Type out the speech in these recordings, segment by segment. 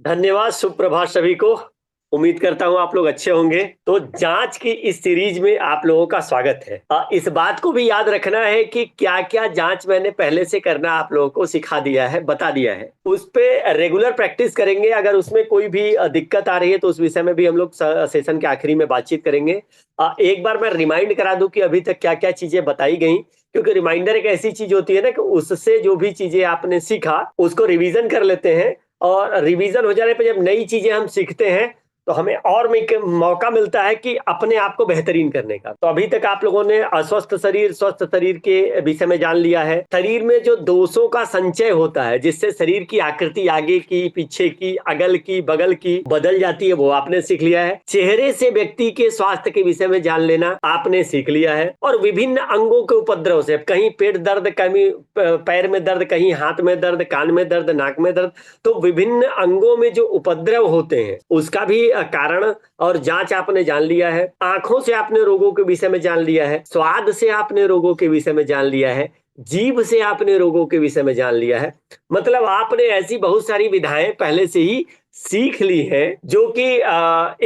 धन्यवाद, सुप्रभात सभी को। उम्मीद करता हूँ आप लोग अच्छे होंगे। तो जांच की इस सीरीज में आप लोगों का स्वागत है। इस बात को भी याद रखना है कि क्या-क्या जांच मैंने पहले से करना आप लोगों को सिखा दिया है, बता दिया है। उस पे रेगुलर प्रैक्टिस करेंगे। अगर उसमें कोई भी दिक्कत आ रही है तो उस विषय में भी हम लोग सेशन के आखिरी में बातचीत करेंगे। एक बार मैं रिमाइंड करा दूं कि अभी तक क्या-क्या चीजें बताई गई, क्योंकि रिमाइंडर एक ऐसी चीज होती है ना कि उससे जो भी चीजें आपने सीखा उसको रिवीजन कर लेते हैं, और रिवीजन हो जाने पे जब नई चीजें हम सीखते हैं तो हमें और मौका मिलता है कि अपने आप को बेहतरीन करने का। तो अभी तक आप लोगों ने अस्वस्थ शरीर स्वस्थ शरीर के विषय में जान लिया है। शरीर में जो दोषों का संचय होता है जिससे शरीर की आकृति आगे की, पीछे की, अगल की, बगल की बदल जाती है, वो आपने सीख लिया है। चेहरे से व्यक्ति के स्वास्थ्य के विषय में जान लेना आपने सीख लिया है। और विभिन्न अंगों के उपद्रव से, कहीं पेट दर्द, कहीं पैर में दर्द, कहीं हाथ में दर्द, कान में दर्द, नाक में दर्द, तो विभिन्न अंगों में जो उपद्रव होते हैं उसका भी कारण और जांच आपने जान लिया है। आंखों से आपने रोगों के विषय में जान लिया है। स्वाद से आपने रोगों के विषय में जान लिया है। जीभ से आपने रोगों के विषय में जान लिया है। मतलब आपने ऐसी बहुत सारी विधाएं पहले से ही सीख ली है जो कि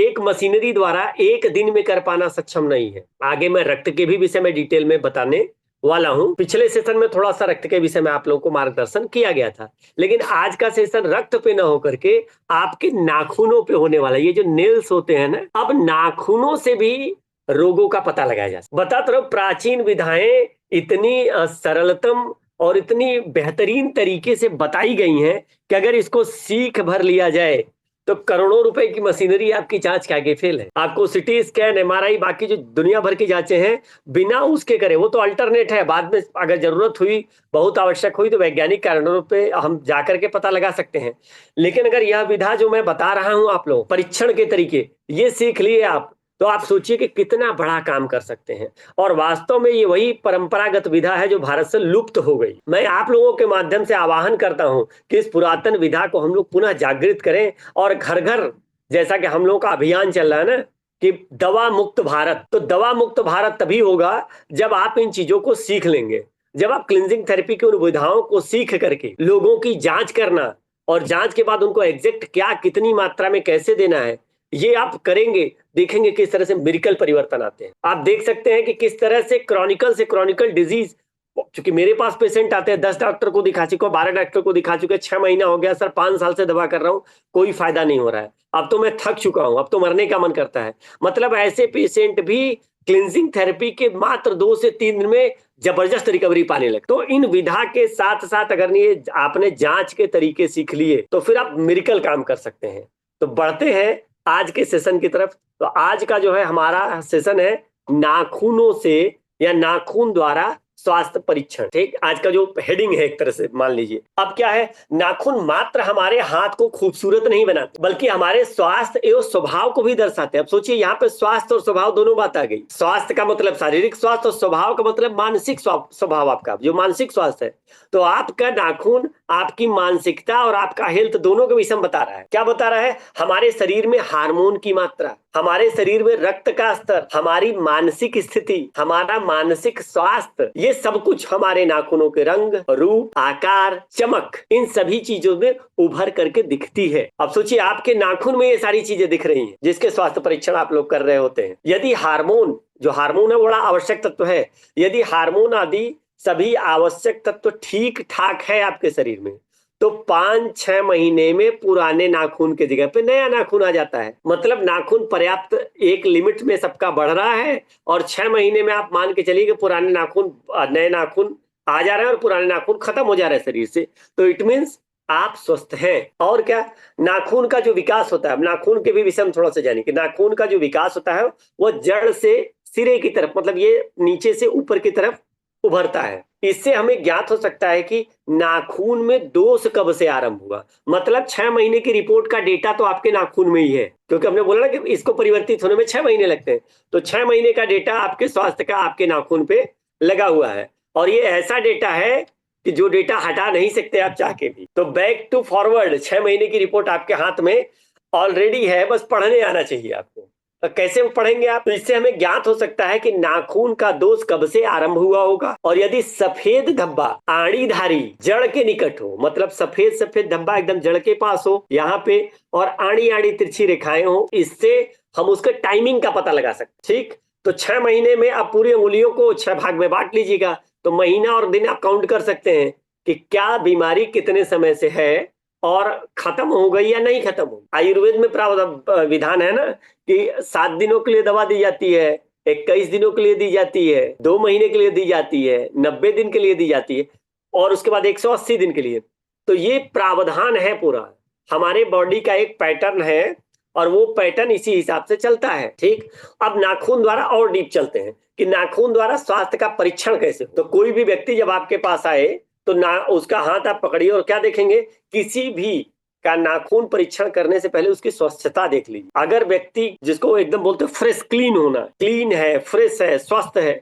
एक मशीनरी द्वारा एक दिन में कर पाना सक्षम नहीं है। आगे मैं रक्त के भी विषय में डिटेल में बताने वाला हूं। पिछले सेशन में थोड़ा सा रक्त के विषय में आप लोगों को मार्गदर्शन किया गया था, लेकिन आज का सेशन रक्त पे ना होकर के आपके नाखूनों पे होने वाला है। ये जो नेल्स होते हैं ना, अब नाखूनों से भी रोगों का पता लगाया जा सकता है। बता तो रहा हूं, प्राचीन विधाएं इतनी सरलतम और इतनी बेहतरीन तरीके से बताई गई हैं कि अगर इसको सीख भर लिया जाए तो करोड़ों रुपए की मशीनरी आपकी जांच के आगे फेल है। आपको सिटी स्कैन, एमआरआई, बाकी जो दुनिया भर की जांचें हैं बिना उसके करे, वो तो अल्टरनेट है। बाद में अगर जरूरत हुई, बहुत आवश्यक हुई, तो वैज्ञानिक कारणों पे हम जाकर के पता लगा सकते हैं। लेकिन अगर यह विधा जो मैं बता रहा हूं आप लोग, परीक्षण के तरीके, ये सीख लिए आप, तो आप सोचिए कि कितना बड़ा काम कर सकते हैं। और वास्तव में ये वही परंपरागत विधा है जो भारत से लुप्त हो गई। मैं आप लोगों के माध्यम से आह्वान करता हूं कि इस पुरातन विधा को हम लोग पुनः जागृत करें, और घर घर, जैसा कि हम लोगों का अभियान चल रहा है ना कि दवा मुक्त भारत, तो दवा मुक्त भारत तभी होगा जब आप इन चीजों को सीख लेंगे। जब आप क्लिनजिंग थेरेपी की उन विधाओं को सीख करके लोगों की जांच करना, और जांच के बाद उनको एग्जैक्ट क्या, कितनी मात्रा में, कैसे देना है, ये आप करेंगे, देखेंगे किस तरह से मिरेकल परिवर्तन आते हैं। आप देख सकते हैं कि किस तरह से क्रॉनिकल डिजीज, क्योंकि मेरे पास पेशेंट आते हैं, 10 डॉक्टर को दिखा चुका, 12 डॉक्टर को दिखा चुके, 6 महीना हो गया सर, 5 साल से दवा कर रहा हूं, कोई फायदा नहीं हो रहा है, अब तो मैं थक चुका हूं, अब तो मरने का मन करता है। मतलब ऐसे पेशेंट भी क्लिनजिंग थेरेपी के मात्र 2 से 3 दिन में जबरदस्त रिकवरी पाने लगे। तो इन विधा के साथ साथ अगर ये आपने जांच के तरीके सीख लिए तो फिर आप मिरेकल काम कर सकते हैं। तो बढ़ते हैं आज के सेशन की तरफ। तो आज का जो है हमारा सेशन है नाखूनों से या नाखून द्वारा स्वास्थ्य परीक्षण। ठीक, आज का जो हेडिंग है एक तरह से मान लीजिए। अब क्या है, नाखून मात्र हमारे हाथ को खूबसूरत नहीं बनाते बल्कि हमारे स्वास्थ्य एवं स्वभाव को भी दर्शाते हैं। अब सोचिए, यहाँ पे स्वास्थ्य और स्वभाव दोनों बात आ गई। स्वास्थ्य का मतलब शारीरिक स्वास्थ्य, और स्वभाव का मतलब मानसिक स्वभाव, आपका जो मानसिक स्वास्थ्य है। तो आपका नाखून आपकी मानसिकता और आपका हेल्थ दोनों के विषय में बता रहा है। क्या बता रहा है? हमारे शरीर में हार्मोन की मात्रा, हमारे शरीर में रक्त का स्तर, हमारी मानसिक स्थिति, हमारा मानसिक स्वास्थ्य, ये सब कुछ हमारे नाखूनों के रंग, रूप, आकार, चमक, इन सभी चीजों में उभर करके दिखती है। अब सोचिए, आपके नाखून में ये सारी चीजें दिख रही हैं जिसके स्वास्थ्य परीक्षण आप लोग कर रहे होते हैं। यदि हार्मोन, जो हार्मोन है बड़ा आवश्यक तत्व है, यदि हार्मोन आदि सभी आवश्यक तत्व ठीक ठाक है आपके शरीर में, तो 5-6 महीने में पुराने नाखून के जगह पे नया नाखून आ जाता है। मतलब नाखून पर्याप्त एक लिमिट में सबका बढ़ रहा है, और 6 महीने में आप मान के चलिए कि पुराने नाखून, नए नाखून आ जा रहे हैं और पुराने नाखून खत्म हो जा रहे हैं शरीर से। तो इट मीन्स आप स्वस्थ हैं। और क्या, नाखून का जो विकास होता है, नाखून के भी विषय में थोड़ा सा जानिए कि नाखून का जो विकास होता है वो जड़ से सिरे की तरफ, मतलब ये नीचे से ऊपर की तरफ उभरता है। इससे हमें ज्ञात हो सकता है कि नाखून में दोष कब से आरंभ हुआ। मतलब 6 महीने की रिपोर्ट का डेटा तो आपके नाखून में ही है, क्योंकि हमने बोला ना कि इसको परिवर्तित होने में 6 महीने लगते हैं। तो 6 महीने का डेटा आपके स्वास्थ्य का आपके नाखून पे लगा हुआ है, और ये ऐसा डेटा है कि जो डेटा हटा नहीं सकते आप चाह के भी। तो बैक टू फॉरवर्ड 6 महीने की रिपोर्ट आपके हाथ में ऑलरेडी है, बस पढ़ने आना चाहिए आपको। कैसे पढ़ेंगे आप? तो इससे हमें ज्ञात हो सकता है कि नाखून का दोष कब से आरंभ हुआ होगा। और यदि सफेद धब्बा आड़ीधारी जड़ के निकट हो, मतलब सफेद सफेद धब्बा एकदम जड़ के पास हो यहाँ पे, और आड़ी आड़ी तिरछी रेखाएं हो, इससे हम उसके टाइमिंग का पता लगा सकते। ठीक, तो 6 महीने में आप पूरी उंगलियों को 6 भाग में बांट लीजिएगा, तो महीना और दिन आप काउंट कर सकते हैं कि क्या बीमारी कितने समय से है और खत्म हो गई या नहीं खत्म हो। आयुर्वेद में प्रावधान विधान है ना कि 7 दिनों के लिए दवा दी जाती है, 21 दिनों के लिए दी जाती है, 2 महीने के लिए दी जाती है, 90 दिन के लिए दी जाती है, और उसके बाद 180 दिन के लिए। तो ये प्रावधान है पूरा, हमारे बॉडी का एक पैटर्न है और वो पैटर्न इसी हिसाब से चलता है। ठीक, अब नाखून द्वारा और डीप चलते हैं कि नाखून द्वारा स्वास्थ्य का परीक्षण कैसे हो। तो कोई भी व्यक्ति जब आपके पास आए तो ना उसका हाथ आप पकड़िए और क्या देखेंगे, किसी भी का नाखून परीक्षण करने से पहले उसकी स्वच्छता देख लीजिए। अगर व्यक्ति, जिसको एकदम बोलते हैं फ्रेश, क्लीन होना, क्लीन है, फ्रेश है, स्वस्थ है,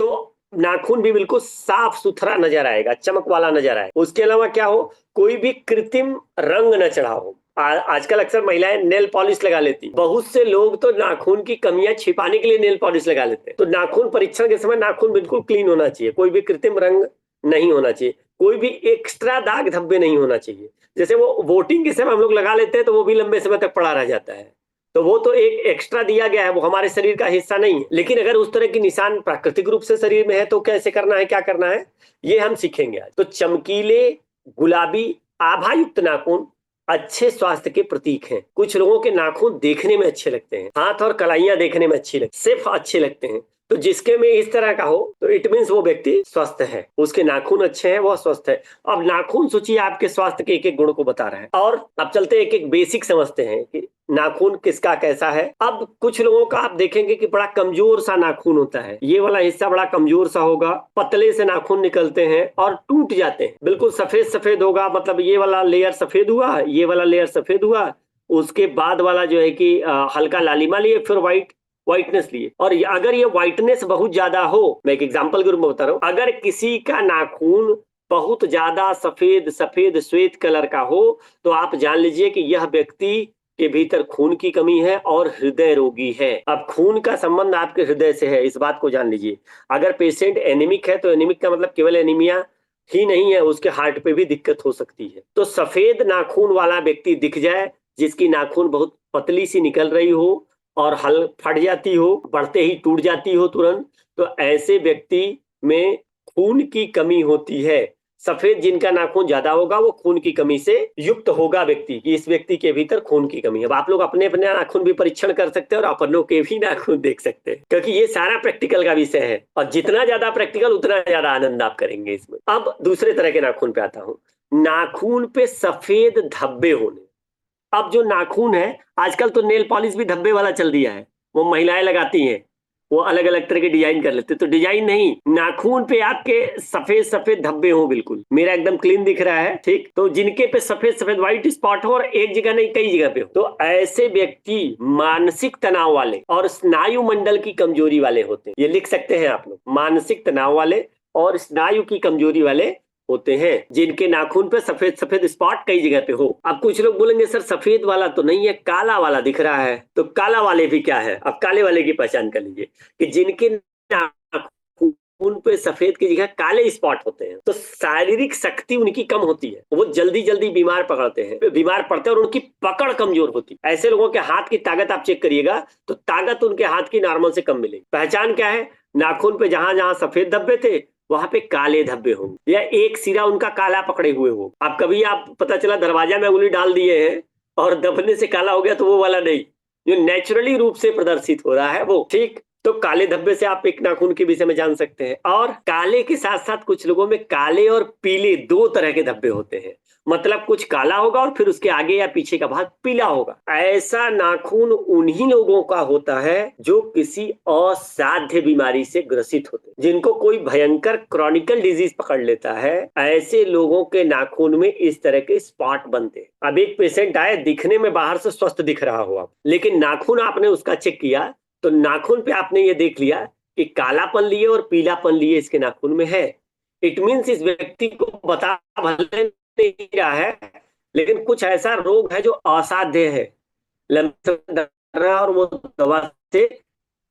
तो नाखून भी बिल्कुल साफ सुथरा नजर आएगा, चमक वाला नजर आएगा। उसके अलावा क्या हो, कोई भी कृत्रिम रंग न चढ़ा हो। आजकल अक्सर महिलाएं नेल पॉलिश लगा लेती, बहुत से लोग तो नाखून की कमियां छिपाने के लिए नेल पॉलिश लगा लेते हैं। तो नाखून परीक्षण के समय नाखून बिल्कुल क्लीन होना चाहिए, कोई भी कृत्रिम रंग नहीं होना चाहिए, कोई भी एक्स्ट्रा दाग धब्बे नहीं होना चाहिए। जैसे वो वोटिंग के समय हम लोग लगा लेते हैं तो वो भी लंबे समय तक पड़ा रह जाता है, तो वो तो एक एक्स्ट्रा दिया गया है, वो हमारे शरीर का हिस्सा नहीं है। लेकिन अगर उस तरह की निशान प्राकृतिक रूप से शरीर में है तो कैसे करना है, क्या करना है, ये हम सीखेंगे आज। तो चमकीले गुलाबी आभायुक्त नाखून अच्छे स्वास्थ्य के प्रतीक हैं। कुछ लोगों के नाखून देखने में अच्छे लगते हैं, हाथ और कलाइयां देखने में अच्छी लगती, सिर्फ अच्छे लगते हैं। तो जिसके में इस तरह का हो तो इट मीन्स वो व्यक्ति स्वस्थ है, उसके नाखून अच्छे हैं, वो स्वस्थ है। अब नाखून सोचिए आपके स्वास्थ्य के एक एक गुण को बता रहा है। और अब चलते एक एक बेसिक समझते हैं कि नाखून किसका कैसा है। अब कुछ लोगों का आप देखेंगे कि बड़ा कमजोर सा नाखून होता है, ये वाला हिस्सा बड़ा कमजोर सा होगा, पतले से नाखून निकलते हैं और टूट जाते हैं, बिल्कुल सफेद सफेद होगा, मतलब ये वाला लेयर सफेद हुआ, ये वाला लेयर सफेद हुआ, उसके बाद वाला जो है कि हल्का लालिमा लिए, फिर व्हाइटनेस लिए। और अगर ये व्हाइटनेस बहुत ज्यादा हो, मैं एक एग्जांपल के रूप में बता रहा हूं, अगर किसी का नाखून बहुत ज्यादा सफेद सफेद श्वेत कलर का हो तो आप जान लीजिए कि यह व्यक्ति के भीतर खून की कमी है और हृदय रोगी है। अब खून का संबंध आपके हृदय से है, इस बात को जान लीजिए। अगर पेशेंट एनीमिक है तो एनीमिक का मतलब केवल एनीमिया ही नहीं है, उसके हार्ट पे भी दिक्कत हो सकती है। तो सफेद नाखून वाला व्यक्ति दिख जाए, जिसकी नाखून बहुत पतली सी निकल रही हो और हल फट जाती हो, बढ़ते ही टूट जाती हो तुरंत, तो ऐसे व्यक्ति में खून की कमी होती है। सफेद जिनका नाखून ज्यादा होगा वो खून की कमी से युक्त होगा व्यक्ति, कि इस व्यक्ति के भीतर खून की कमी है। अब आप लोग अपने अपने नाखून भी परीक्षण कर सकते हैं और अपनों के भी नाखून देख सकते हैं, क्योंकि ये सारा प्रैक्टिकल का विषय है और जितना ज्यादा प्रैक्टिकल उतना ज्यादा आनंद आप करेंगे इसमें। अब दूसरे तरह के नाखून पे आता हूँ, नाखून पे सफेद धब्बे होने। अब जो नाखून है, आजकल तो नेल पॉलिश भी धब्बे वाला चल दिया है, वो महिलाएं लगाती हैं, वो अलग अलग तरह के डिजाइन कर लेते। तो डिजाइन नहीं, नाखून पे आपके सफेद सफेद धब्बे हो, बिल्कुल मेरा एकदम क्लीन दिख रहा है, ठीक, तो जिनके पे सफेद सफेद व्हाइट स्पॉट हो और एक जगह नहीं कई जगह पे हो, तो ऐसे व्यक्ति मानसिक तनाव वाले और स्नायु मंडल की कमजोरी वाले होते हैं। ये लिख सकते हैं आप लोग, मानसिक तनाव वाले और स्नायु की कमजोरी वाले होते हैं, जिनके नाखून पे सफेद सफेद स्पॉट कई जगह पे हो। अब कुछ लोग बोलेंगे सर सफेद वाला तो नहीं है, काला वाला दिख रहा है, तो काला वाले भी क्या है। अब काले वाले की पहचान कर लीजिए कि जिनके नाखून पे सफेद की जगह काले स्पॉट होते हैं, तो शारीरिक शक्ति उनकी कम होती है, वो जल्दी जल्दी बीमार पड़ते हैं और उनकी पकड़ कमजोर होती है। ऐसे लोगों के हाथ की ताकत आप चेक करिएगा तो ताकत उनके हाथ की नॉर्मल से कम मिलेगी। पहचान क्या है, नाखून पे जहां जहां सफेद धब्बे थे वहां पे काले धब्बे होंगे या एक सिरा उनका काला पकड़े हुए हो। अब कभी आप पता चला दरवाजा में उंगली डाल दिए हैं और दबने से काला हो गया, तो वो वाला नहीं, जो नेचुरली रूप से प्रदर्शित हो रहा है वो, ठीक। तो काले धब्बे से आप एक नाखून के विषय में जान सकते हैं। और काले के साथ साथ कुछ लोगों में काले और पीले दो तरह के धब्बे होते हैं, मतलब कुछ काला होगा और फिर उसके आगे या पीछे का भाग पीला होगा। ऐसा नाखून उन्हीं लोगों का होता है जो किसी असाध्य बीमारी से ग्रसित होते हैं, जिनको कोई भयंकर क्रॉनिकल डिजीज पकड़ लेता है। ऐसे लोगों के नाखून में इस तरह के स्पॉट बनते हैं। अब एक पेशेंट आए, दिखने में बाहर से स्वस्थ दिख रहा हो आप, लेकिन नाखून आपने उसका चेक किया तो नाखून पे आपने ये देख लिया कि कालापन लिए और पीलापन लिए इसके नाखून में है। इट मीन्स इस व्यक्ति को बता भले नहीं रहा है, लेकिन कुछ ऐसा रोग है जो असाध्य है, लंबे समय और वो दवा से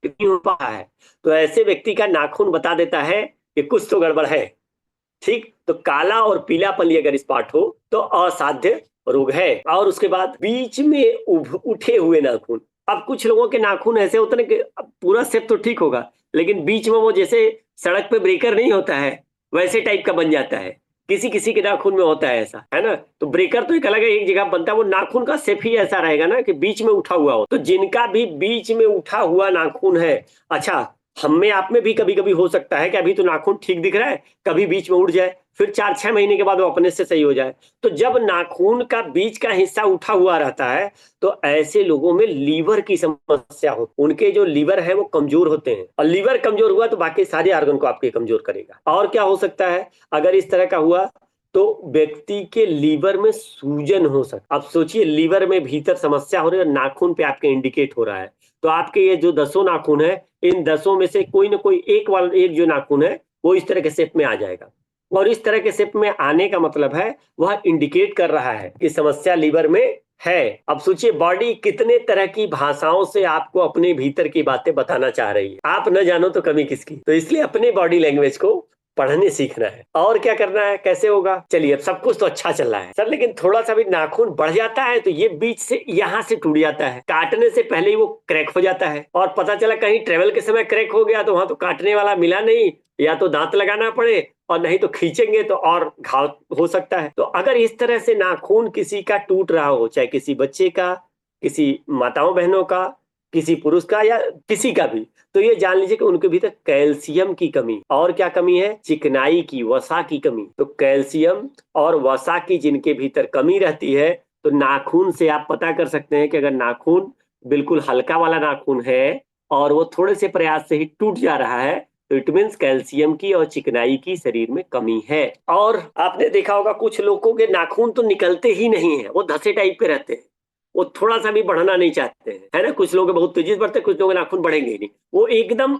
नहीं हो पा है, तो ऐसे व्यक्ति का नाखून बता देता है कि कुछ तो गड़बड़ है। ठीक, तो काला और पीलापन अगर स्पॉट हो तो असाध्य रोग है। और उसके बाद बीच में उठे हुए नाखून। अब कुछ लोगों के नाखून ऐसे होते हैं कि अब पूरा शेप तो ठीक होगा, लेकिन बीच में वो जैसे सड़क पे ब्रेकर नहीं होता है, वैसे टाइप का बन जाता है। किसी किसी के नाखून में होता है ऐसा, है ना? तो ब्रेकर तो एक अलग है, एक जगह बनता है, वो नाखून का शेप ही ऐसा रहेगा ना कि बीच में उठा हुआ हो। तो जिनका भी बीच में उठा हुआ नाखून है, अच्छा, हम में आप में भी कभी कभी हो सकता है कि अभी तो नाखून ठीक दिख रहा है, कभी बीच में उड़ जाए, फिर 4-6 महीने के बाद वो अपने से सही हो जाए। तो जब नाखून का बीच का हिस्सा उठा हुआ रहता है, तो ऐसे लोगों में लीवर की समस्या हो, उनके जो लीवर है वो कमजोर होते हैं, और लीवर कमजोर हुआ तो बाकी सारे ऑर्गन को आपके कमजोर करेगा। और क्या हो सकता है अगर इस तरह का हुआ, तो व्यक्ति के लीवर में सूजन हो सकता। अब सोचिए, लीवर में भीतर समस्या हो रही है और नाखून पे आपके इंडिकेट हो रहा है, तो आपके ये जो 10 नाखून है, इन 10 में से कोई ना कोई एक जो नाखून है वो इस तरह के शेप में आ जाएगा। और इस तरह के शेप में आने का मतलब है वह इंडिकेट कर रहा है कि समस्या लीवर में है। अब सोचिए, बॉडी कितने तरह की भाषाओं से आपको अपने भीतर की बातें बताना चाह रही है, आप न जानो तो कमी किसकी। तो इसलिए अपने बॉडी लैंग्वेज को पढ़ने सीखना है। और क्या करना है, कैसे होगा? चलिए, अब सब कुछ तो अच्छा चल रहा है सर, लेकिन थोड़ा सा भी नाखून बढ़ जाता है तो ये बीच से यहाँ से टूट जाता है, काटने से पहले ही वो क्रैक हो जाता है, और पता चला कहीं ट्रेवल के समय क्रैक हो गया तो वहां तो काटने वाला मिला नहीं, या तो दांत लगाना पड़े, और नहीं तो खींचेंगे तो और घाव हो सकता है। तो अगर इस तरह से नाखून किसी का टूट रहा हो, चाहे किसी बच्चे का, किसी माताओं बहनों का, किसी पुरुष का, या किसी का भी, तो ये जान लीजिए कि उनके भीतर कैल्शियम की कमी। और क्या कमी है? चिकनाई की, वसा की कमी। तो कैल्शियम और वसा की जिनके भीतर कमी रहती है, तो नाखून से आप पता कर सकते हैं कि अगर नाखून बिल्कुल हल्का वाला नाखून है और वो थोड़े से प्रयास से ही टूट जा रहा है, तो इट मीन्स कैल्शियम की और चिकनाई की शरीर में कमी है। और आपने देखा होगा कुछ लोगों के नाखून तो निकलते ही नहीं है, वो धसे टाइप के रहते हैं, वो थोड़ा सा भी बढ़ना नहीं चाहते हैं, है ना? कुछ लोग बहुत तेजी से बढ़ते हैं, कुछ लोग के नाखून बढ़ेंगे ही नहीं, वो एकदम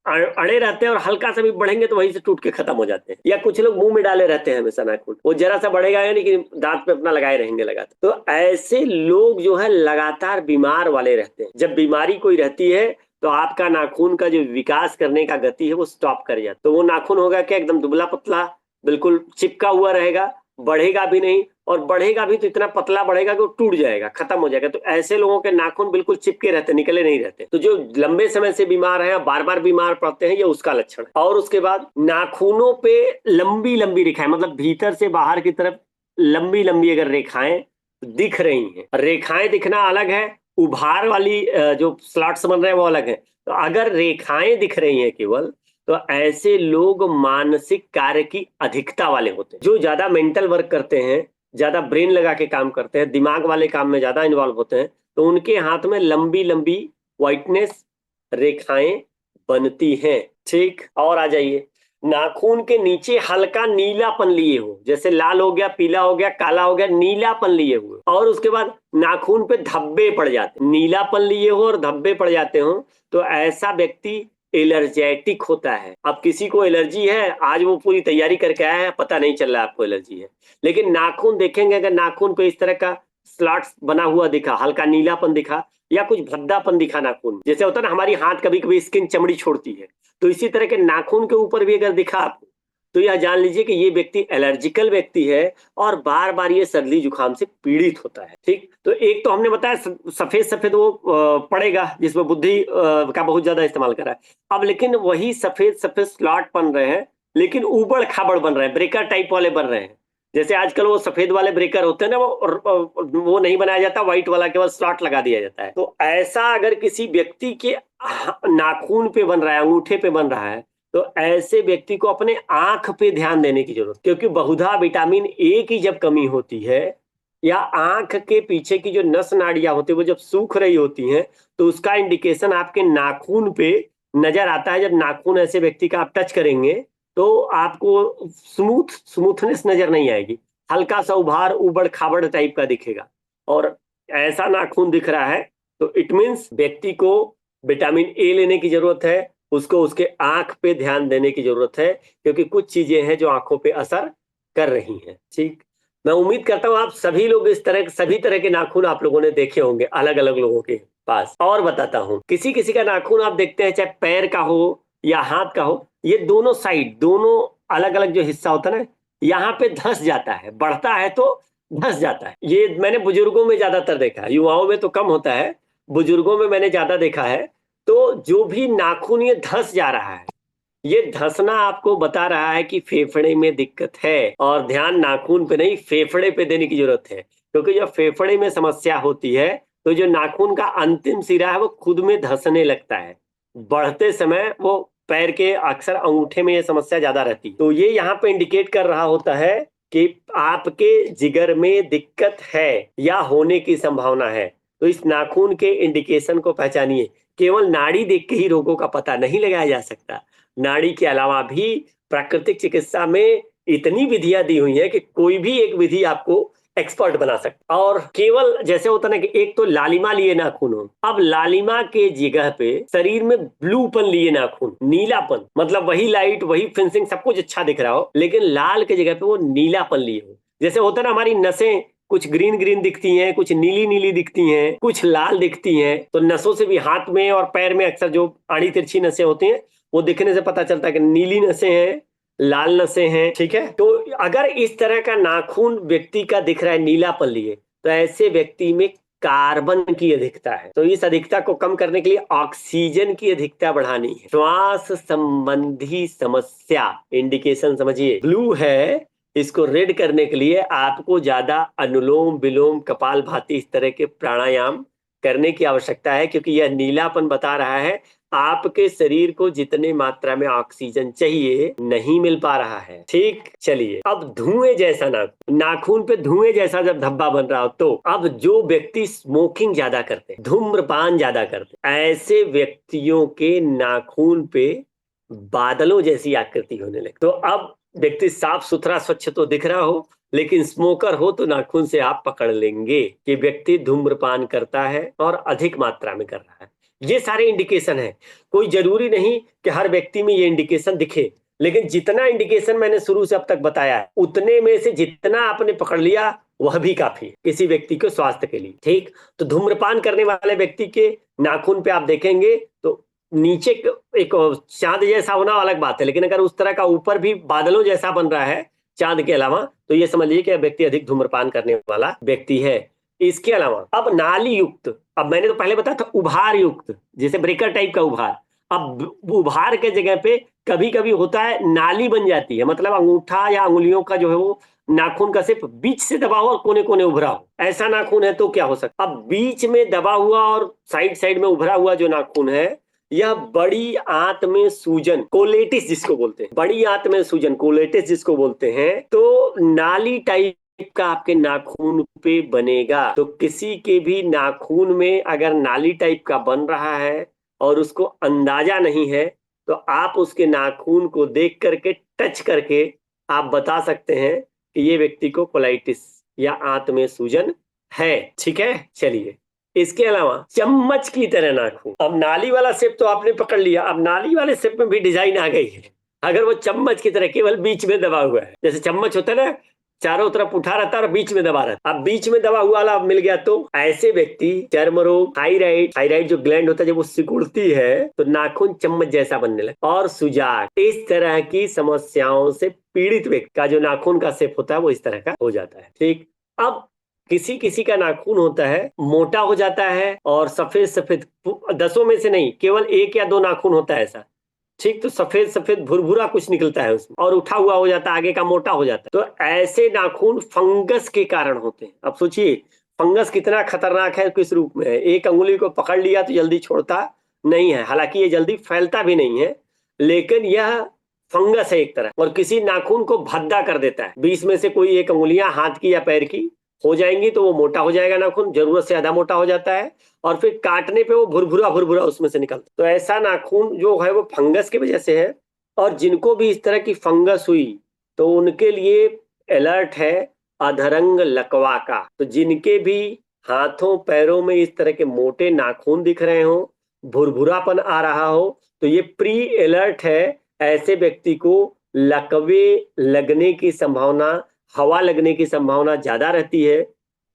अड़े रहते हैं, और हल्का सा भी बढ़ेंगे तो वहीं से टूट के खत्म हो जाते हैं। या कुछ लोग मुंह में डाले रहते हैं हमेशा नाखून, वो जरा सा बढ़ेगा या नहीं कि दांत पे अपना लगाए रहेंगे लगातार। तो ऐसे लोग जो है लगातार बीमार वाले रहते हैं। जब बीमारी कोई रहती है तो आपका नाखून का जो विकास करने का गति है वो स्टॉप कर जाता है। तो वो नाखून होगा क्या? एकदम दुबला पतला, बिल्कुल चिपका हुआ रहेगा, बढ़ेगा भी नहीं, और बढ़ेगा भी तो इतना पतला बढ़ेगा कि वो टूट जाएगा, खत्म हो जाएगा। तो ऐसे लोगों के नाखून बिल्कुल चिपके रहते, निकले नहीं रहते। तो जो लंबे समय से बीमार है, बार बार बीमार पड़ते हैं, ये उसका लक्षण है। और उसके बाद नाखूनों पे लंबी लंबी रेखाएं, मतलब भीतर से बाहर की तरफ लंबी लंबी अगर रेखाएं दिख रही हैं, रेखाएं दिखना अलग है, उभार वाली जो स्लॉट्स बन रहे हैं वो अलग है। तो अगर रेखाएं दिख रही हैं केवल, तो ऐसे लोग मानसिक कार्य की अधिकता वाले होते हैं, जो ज्यादा मेंटल वर्क करते हैं, ज्यादा ब्रेन लगा के काम करते हैं, दिमाग वाले काम में ज्यादा इन्वॉल्व होते हैं, तो उनके हाथ में लंबी लंबी व्हाइटनेस रेखाएं बनती हैं। ठीक, और आ जाइए, नाखून के नीचे हल्का नीलापन लिए हो, जैसे लाल हो गया, पीला हो गया, काला हो गया, नीलापन लिए हुए, और उसके बाद नाखून पे धब्बे पड़ जाते, नीलापन लिए हो और धब्बे पड़ जाते हो, तो ऐसा व्यक्ति एलर्जेटिक होता है। अब किसी को एलर्जी है, आज वो पूरी तैयारी करके आया है, पता नहीं चल रहा आपको एलर्जी है, लेकिन नाखून देखेंगे, अगर नाखून पे इस तरह का स्लॉट्स बना हुआ दिखा, हल्का नीलापन दिखा, या कुछ भद्दापन दिखा नाखून, जैसे होता है ना हमारी हाथ कभी कभी स्किन चमड़ी छोड़ती है, तो इसी तरह के नाखून के ऊपर भी अगर दिखा आपको, तो यह जान लीजिए कि ये व्यक्ति एलर्जिकल व्यक्ति है और बार बार ये सर्दी जुकाम से पीड़ित होता है। ठीक, तो एक तो हमने बताया सफेद सफेद वो पड़ेगा जिसमें बुद्धि का बहुत ज्यादा इस्तेमाल करा है। अब लेकिन वही सफेद सफेद स्लॉट बन रहे हैं, लेकिन उबड़ खाबड़ बन रहे हैं, ब्रेकर टाइप वाले बन रहे हैं। जैसे आजकल वो सफेद वाले ब्रेकर होते हैं ना, वो नहीं बनाया जाता, व्हाइट वाला केवल स्लॉट लगा दिया जाता है। तो ऐसा अगर किसी व्यक्ति के नाखून पे बन रहा है, अंगूठे पे बन रहा है, तो ऐसे व्यक्ति को अपने आंख पे ध्यान देने की जरूरत, क्योंकि बहुधा विटामिन ए की जब कमी होती है, या आंख के पीछे की जो नस नाड़ियां होती है वो जब सूख रही होती हैं, तो उसका इंडिकेशन आपके नाखून पे नजर आता है। जब नाखून ऐसे व्यक्ति का आप टच करेंगे तो आपको स्मूथनेस नजर नहीं आएगी, हल्का सा उभार उबड़ खाबड़ टाइप का दिखेगा, और ऐसा नाखून दिख रहा है, तो इट मीन्स व्यक्ति को विटामिन ए लेने की जरूरत है, उसको उसके आंख पे ध्यान देने की जरूरत है, क्योंकि कुछ चीजें हैं जो आंखों पे असर कर रही हैं। ठीक, मैं उम्मीद करता हूं आप सभी लोग इस तरह सभी तरह के नाखून आप लोगों ने देखे होंगे अलग अलग लोगों के। पास। और बताता हूँ, किसी किसी का नाखून आप देखते हैं, चाहे पैर का हो या हाथ का हो, ये दोनों साइड, दोनों अलग अलग जो हिस्सा होता है ना, यहाँ पे धंस जाता है, बढ़ता है तो धंस जाता है। ये मैंने बुजुर्गों में ज्यादातर देखा है, युवाओं में तो कम होता है, बुजुर्गों में मैंने ज्यादा देखा है। तो जो भी नाखून ये धंस जा रहा है, ये धंसना आपको बता रहा है कि फेफड़े में दिक्कत है। और ध्यान नाखून पे नहीं, फेफड़े पे देने की जरूरत है, क्योंकि जब फेफड़े में समस्या होती है तो जो नाखून का अंतिम सिरा है वो खुद में धंसने लगता है। बढ़ते समय वो पैर के अक्सर अंगूठे में ये समस्या ज्यादा रहती है। तो ये यहाँ पे इंडिकेट कर रहा होता है कि आपके जिगर में दिक्कत है या होने की संभावना है। तो इस नाखून के इंडिकेशन को पहचानिए। केवल नाड़ी देख के ही रोगों का पता नहीं लगाया जा सकता। नाड़ी के अलावा भी प्राकृतिक चिकित्सा में इतनी विधियां दी हुई हैं कि कोई भी एक विधि आपको एक्सपर्ट बना सकता। और केवल जैसे होता ना कि एक तो लालिमा लिए नाखून हो, अब लालिमा के जगह पे शरीर में ब्लूपन लिए नाखून, नीलापन, मतलब वही लाइट, वही फिनिशिंग, सब कुछ अच्छा दिख रहा हो, लेकिन लाल के जगह पे वो नीलापन लिए हो। जैसे होता ना, हमारी नसें कुछ ग्रीन ग्रीन दिखती हैं, कुछ नीली नीली दिखती हैं, कुछ लाल दिखती हैं। तो नसों से भी हाथ में और पैर में अक्सर जो आड़ी तिरछी नसें होती हैं, वो दिखने से पता चलता है कि नीली नसें हैं, लाल नसें हैं। ठीक है, तो अगर इस तरह का नाखून व्यक्ति का दिख रहा है नीलापन लिए, तो ऐसे व्यक्ति में कार्बन की अधिकता है। तो इस अधिकता को कम करने के लिए ऑक्सीजन की अधिकता बढ़ानी है। श्वास संबंधी समस्या, इंडिकेशन समझिए, ब्लू है, इसको रेड करने के लिए आपको ज्यादा अनुलोम विलोम कपालभाति इस तरह के प्राणायाम करने की आवश्यकता है, क्योंकि यह नीलापन बता रहा है आपके शरीर को जितने मात्रा में ऑक्सीजन चाहिए नहीं मिल पा रहा है। ठीक, चलिए, अब धुएं जैसा नाखून पे धुएं जैसा जब धब्बा बन रहा हो, तो अब जो व्यक्ति स्मोकिंग ज्यादा करते, धूम्रपान ज्यादा करते, ऐसे व्यक्तियों के नाखून पे बादलों जैसी आकृति होने लगे। तो अब व्यक्ति साफ सुथरा स्वच्छ तो दिख रहा हो, लेकिन स्मोकर हो तो नाखून से आप पकड़ लेंगे कि व्यक्ति धूम्रपान करता है और अधिक मात्रा में कर रहा है। ये सारे इंडिकेशन है। कोई जरूरी नहीं कि हर व्यक्ति में ये इंडिकेशन दिखे, लेकिन जितना इंडिकेशन मैंने शुरू से अब तक बताया है, उतने में से जितना आपने पकड़ लिया वह भी काफी है किसी व्यक्ति के स्वास्थ्य के लिए। ठीक, तो धूम्रपान करने वाले व्यक्ति के नाखून पे आप देखेंगे तो नीचे एक चांद जैसा होना अलग बात है, लेकिन अगर उस तरह का ऊपर भी बादलों जैसा बन रहा है चांद के अलावा, तो ये समझ लीजिए कि व्यक्ति अधिक धूम्रपान करने वाला व्यक्ति है। इसके अलावा अब नाली युक्त, अब मैंने तो पहले बताया था उभार युक्त, जैसे ब्रेकर टाइप का उभार। अब उभार के जगह पे कभी कभी होता है नाली बन जाती है, मतलब अंगूठा या अंगुलियों का जो है वो नाखून का सिर्फ बीच से दबा हुआ और कोने कोने उभरा हो, ऐसा नाखून है तो क्या हो सकता। अब बीच में दबा हुआ और साइड साइड में उभरा हुआ जो नाखून है, यह बड़ी आंत में सूजन, कोलेटिस जिसको बोलते हैं, बड़ी आंत में सूजन, कोलेटिस जिसको बोलते हैं, तो नाली टाइप का आपके नाखून पे बनेगा। तो किसी के भी नाखून में अगर नाली टाइप का बन रहा है और उसको अंदाजा नहीं है, तो आप उसके नाखून को देख करके, टच करके आप बता सकते हैं कि ये व्यक्ति को कोलाइटिस या आंत में सूजन है। ठीक है, चलिए, इसके अलावा चम्मच की तरह नाखून। अब नाली वाला शेप तो आपने पकड़ लिया, अब नाली वाले शेप में भी डिजाइन आ गई है। अगर वो चम्मच की तरह केवल बीच में दबा हुआ है, जैसे चम्मच होता है ना, चारों तरफ उठा रहता है और बीच में दबा रहता है, अब बीच में दबा हुआ वाला मिल गया, तो ऐसे व्यक्ति चर्म रोग, थायराइड, थायराइड जो ग्लैंड होता है जब वो सिकुड़ती है तो नाखून चम्मच जैसा बनने लगता, और सुजाक, इस तरह की समस्याओं से पीड़ित व्यक्ति का जो नाखून का शेप होता है वो इस तरह का हो जाता है। ठीक, अब किसी किसी का नाखून होता है मोटा हो जाता है और सफेद सफेद, दसों में से नहीं, केवल एक या दो नाखून होता है ऐसा। ठीक, तो सफेद सफेद भुरभुरा कुछ निकलता है उसमें और उठा हुआ हो जाता है, आगे का मोटा हो जाता है। तो ऐसे नाखून फंगस के कारण होते हैं। अब सोचिए फंगस कितना खतरनाक है, किस रूप में है। एक अंगुली को पकड़ लिया तो जल्दी छोड़ता नहीं है, हालांकि ये जल्दी फैलता भी नहीं है, लेकिन यह फंगस है एक तरह, और किसी नाखून को भद्दा कर देता है। 20 में से कोई एक अंगुलियां हाथ की या पैर की हो जाएंगी तो वो मोटा हो जाएगा नाखून, जरूरत से ज्यादा मोटा हो जाता है, और फिर काटने पे वो भुरभुरा भुरभुरा उसमें से निकलता। तो ऐसा नाखून जो है वो फंगस की वजह से है। और जिनको भी इस तरह की फंगस हुई तो उनके लिए अलर्ट है अधरंग लकवा का। तो जिनके भी हाथों पैरों में इस तरह के मोटे नाखून दिख रहे हो, भुरभुरापन आ रहा हो, तो ये प्री अलर्ट है। ऐसे व्यक्ति को लकवे लगने की संभावना, हवा लगने की संभावना ज्यादा रहती है।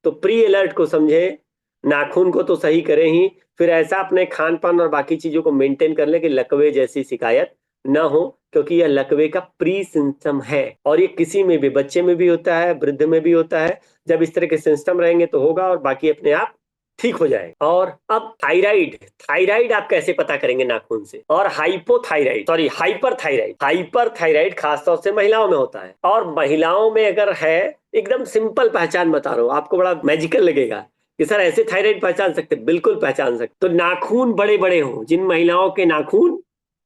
तो प्री अलर्ट को समझे, नाखून को तो सही करें ही, फिर ऐसा अपने खान-पान और बाकी चीज़ों को मेंटेन कर लें कि लकवे जैसी शिकायत ना हो, क्योंकि यह लकवे का प्री सिम्पटम है और ये किसी में भी, बच्चे में भी होता है, वृद्ध में भी होता है। जब इस तरह के सिम्पटम रहेंगे तो होगा और बाकी अपने आप ठीक हो जाएगा। और अब थायराइड, थायराइड आप कैसे पता करेंगे नाखून से? और हाइपोथायराइड, सॉरी हाइपरथायराइड, हाइपरथायराइड खासतौर से महिलाओं में होता है और महिलाओं में अगर है, एकदम सिंपल पहचान बता रहा हूँ, आपको बड़ा मैजिकल लगेगा कि सर ऐसे थायराइड पहचान सकते? बिल्कुल पहचान सकते। तो नाखून बड़े-बड़े हों, जिन महिलाओं के नाखून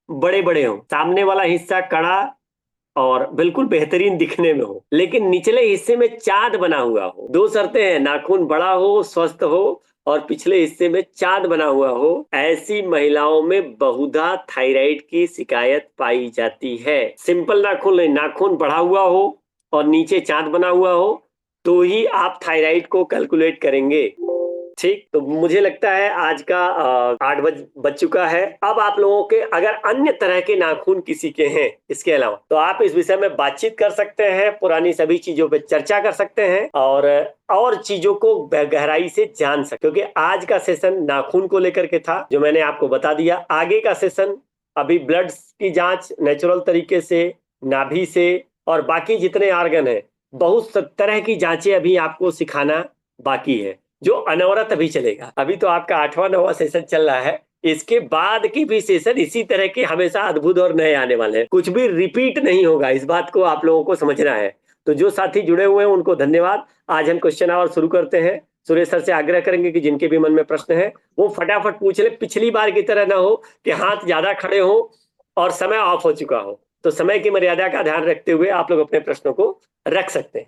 बड़े-बड़े हों, सामने वाला हिस्सा कड़ा और बिल्कुल बेहतरीन दिखने में हो, लेकिन निचले हिस्से में चाँद बना हुआ हो। 2 शर्तें हैं, नाखून बड़ा हो, स्वस्थ हो और पिछले हिस्से में चाँद बना हुआ हो, ऐसी महिलाओं में बहुधा थायराइड की शिकायत पाई जाती है। सिंपल नाखून नहीं, नाखून बढ़ा हुआ हो और नीचे चाँद बना हुआ हो, तो ही आप थायराइड को कैलकुलेट करेंगे। ठीक, तो मुझे लगता है आज का 8 बज चुका है। अब आप लोगों के अगर अन्य तरह के नाखून किसी के हैं इसके अलावा, तो आप इस विषय में बातचीत कर सकते हैं, पुरानी सभी चीज़ों पे चर्चा कर सकते हैं और चीज़ों को गहराई से जान सकते, क्योंकि आज का सेशन नाखून को लेकर के था, जो मैंने आपको बता दिया। आगे का सेशन अभी ब्लड की जाँच नेचुरल तरीके से, नाभि से और बाकी जितने ऑर्गन हैं, बहुत स तरह की जाँचें अभी आपको सिखाना बाकी है, जो अनवरत अभी चलेगा। अभी तो आपका 8वां-9वां सेशन चल रहा है। इसके बाद के भी सेशन इसी तरह के हमेशा अद्भुत और नए आने वाले हैं। कुछ भी रिपीट नहीं होगा, इस बात को आप लोगों को समझना है। तो जो साथी जुड़े हुए हैं उनको धन्यवाद। आज हम क्वेश्चन आवर शुरू करते हैं। सुरेश सर से आग्रह करेंगे कि जिनके भी मन में प्रश्न है, वो फटाफट पूछ लें। पिछली बार की तरह ना हो कि हाथ ज़्यादा खड़े हों और समय ऑफ हो चुका हो। तो समय की मर्यादा का ध्यान रखते हुए आप लोग अपने प्रश्नों को रख सकते हैं।